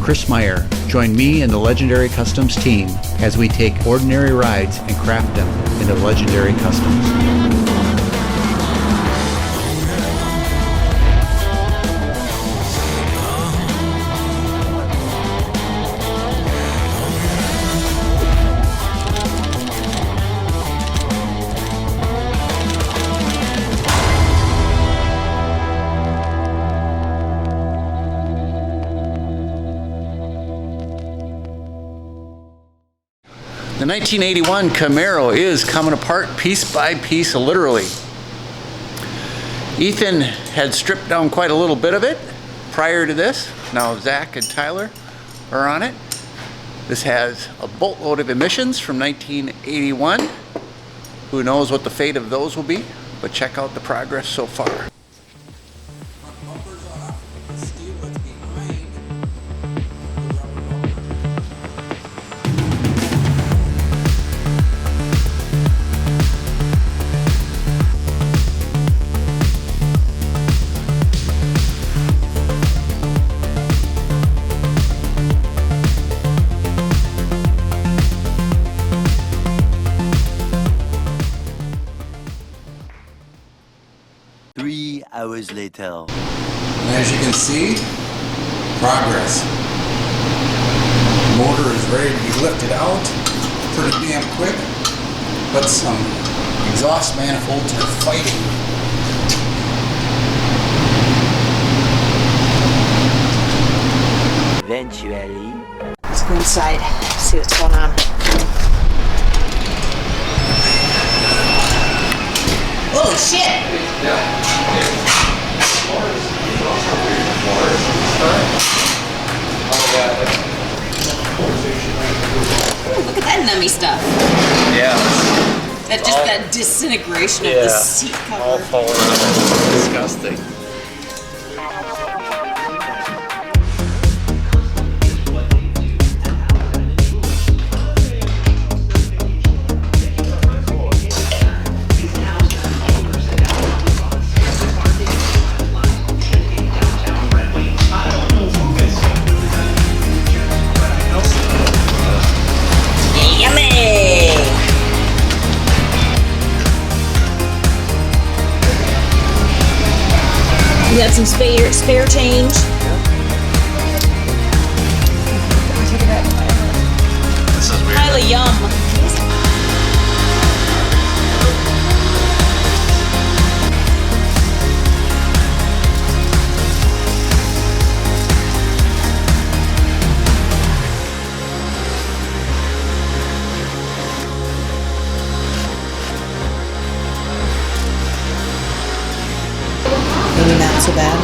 Chris Meyer. Join me and the Legendary Customs team as we take ordinary rides and craft them into legendary customs. The 1981 Camaro is coming apart piece by piece, literally. Ethan had stripped down quite a little bit of it prior to this. Now Zack and Tyler are on it. This has a boatload of emissions from 1981. Who knows what the fate of those will be, but check out the progress so far. Hours later. And as you can see, progress. Motor is ready to be lifted out pretty damn quick, but some exhaust manifolds are fighting. Eventually. Let's go inside, see what's going on. Holy shit! Ooh, look at that nummy stuff. Yeah. That disintegration of the seat cover. All falling out. Disgusting. We got some spare change. This is weird. Pile of yum. Maybe not so bad.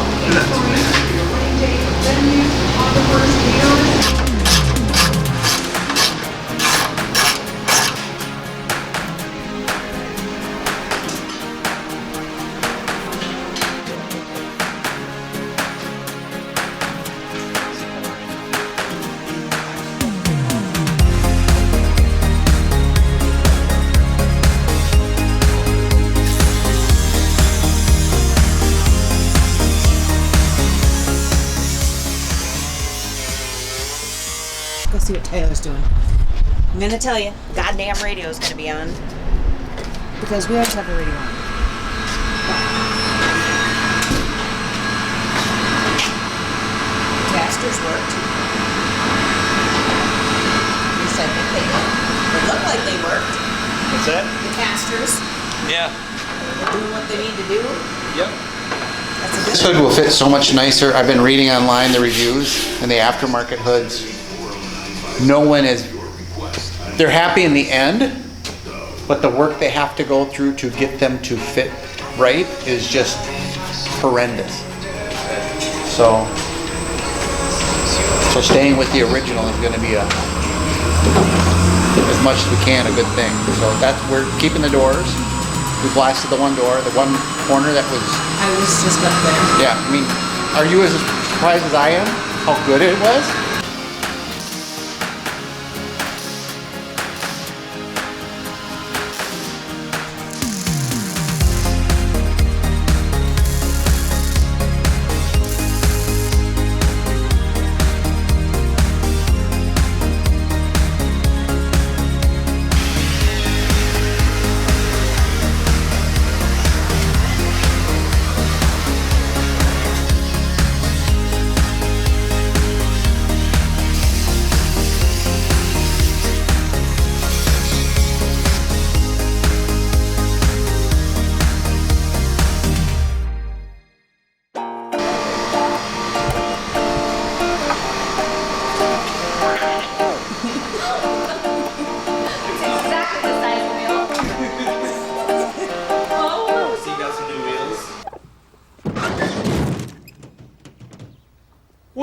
Go see what Taylor's doing. I'm gonna tell you, the goddamn radio's gonna be on. Because we always have the radio on. Casters worked. You said that they looked like they worked. What's that? The casters. Yeah. They're doing what they need to do. Yep. That's a good This hood will fit so much nicer. I've been reading online the reviews and the aftermarket hoods. No one is, they're happy in the end, but the work they have to go through to get them to fit right is just horrendous. So staying with the original is going to be as much as we can a good thing. So we're keeping the doors. We blasted the one door, the one corner that was. I was just up there. Yeah, I mean, are you as surprised as I am how good it was?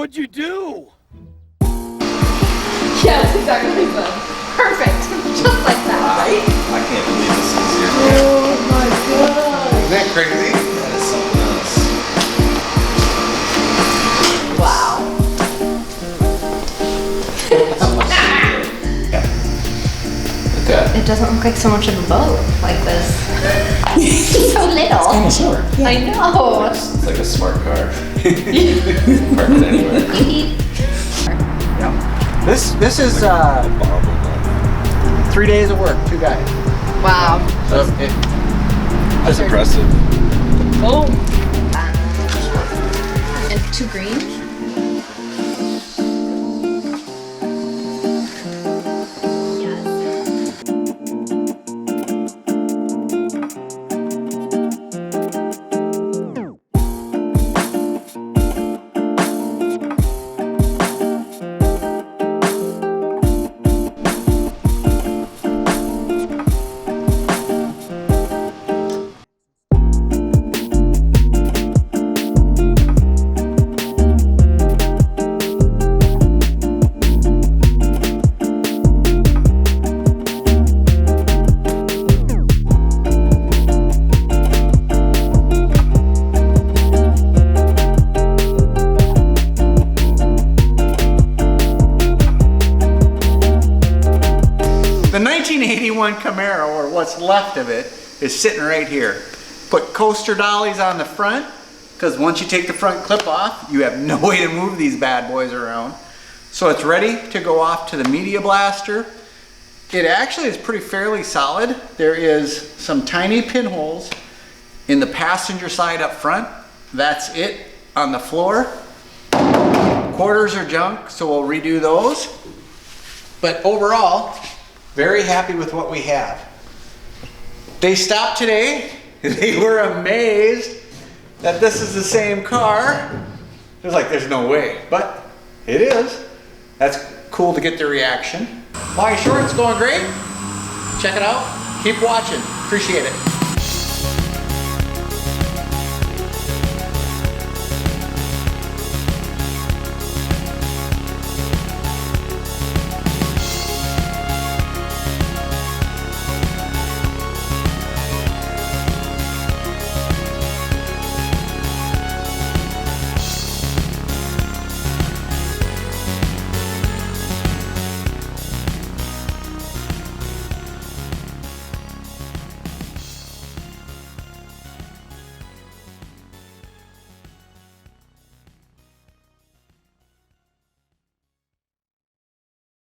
What'd you do? Yeah, that's exactly what he said. Perfect. Just like that, right? I can't believe this is here. Oh my god. Isn't that crazy? That is something else. Wow. Look at It doesn't look like so much of a boat like this. So little. Kind of short. I know. it's like a smart car. Park it anywhere. You need. This is 3 days of work, 2 guys. Wow. So That's impressive. Oh. And 2 green. the 1981 Camaro, or what's left of it, is sitting right here. Put coaster dollies on the front, because once you take the front clip off, you have no way to move these bad boys around. So it's ready to go off to the media blaster. It actually is pretty fairly solid. There is some tiny pinholes in the passenger side up front. That's it on the floor. Quarters are junk, so we'll redo those. But overall, very happy with what we have. They stopped today. They were amazed that this is the same car. It was like, there's no way, but it is. That's cool to get their reaction. My short's going great. Check it out. Keep watching. Appreciate it.